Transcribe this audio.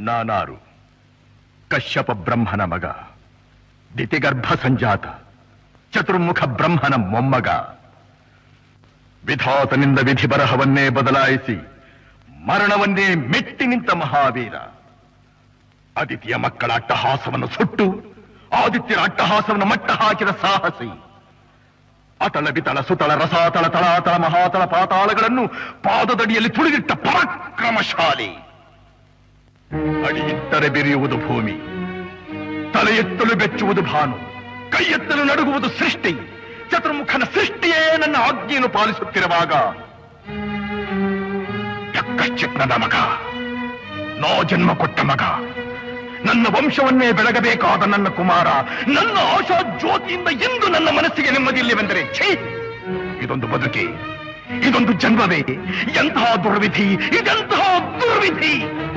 ನಾನಾರು ಕಶ್ಯಪ ಬ್ರಹ್ಮನ ಮಗ, ದಿತಿಗರ್ಭ ಸಂಜಾತ, ಚತುರ್ಮುಖ ಬ್ರಹ್ಮನ ಮೊಮ್ಮಗ. ವಿಧಾತನಿಂದ ವಿಧಿ ಬರಹವನ್ನೇ ಬದಲಾಯಿಸಿ ಮರಣವನ್ನೇ ಮೆಟ್ಟಿ ನಿಂತ ಮಹಾವೀರ. ಅದಿತಿಯ ಮಕ್ಕಳ ಅಟ್ಟಹಾಸವನ್ನು ಸುಟ್ಟು ಆದಿತ್ಯರ ಅಟ್ಟಹಾಸವನ್ನು ಮಟ್ಟ ಹಾಕಿದ ಸಾಹಸಿ. ಅತಳ ಬಿತಳ ಸುತಳ ರಸಾತಳ ತಳಾತಳ ಮಹಾತಳ ಪಾತಾಳಗಳನ್ನು ಪಾದದಡಿಯಲ್ಲಿ ತುಳಿದಿಟ್ಟ ಪರಾಕ್ರಮಶಾಲಿ. ಅಡಿಯಿಟ್ಟರೆ ಬಿರಿಯುವುದು ಭೂಮಿ, ತಲೆ ಎತ್ತಲು ಬೆಚ್ಚುವುದು ಭಾನು, ಕೈ ಎತ್ತಲು ನಡುಗುವುದು ಸೃಷ್ಟಿ. ಚತುರ್ಮುಖನ ಸೃಷ್ಟಿಯೇ ನನ್ನ ಆಜ್ಞೆಯನ್ನು ಪಾಲಿಸುತ್ತಿರುವಾಗ ಯಕ್ಕಶ್ಚಿತ್ನದ ಮಗ, ನೋ ಜನ್ಮ ಕೊಟ್ಟ ಮಗ, ನನ್ನ ವಂಶವನ್ನೇ ಬೆಳಗಬೇಕಾದ ನನ್ನ ಕುಮಾರ, ನನ್ನ ಆಶಾ ಜ್ಯೋತಿಯಿಂದ ಎಂದು ನನ್ನ ಮನಸ್ಸಿಗೆ ನೆಮ್ಮದಿಯಿಲ್ಲವೆಂದರೆ ಛೀ, ಇದೊಂದು ಬದುಕಿ, ಇದೊಂದು ಜನ್ಮವೇ, ಎಂತಹ ದುರ್ವಿಧಿ, ಇದೆಂತಹ ದುರ್ವಿಧಿ.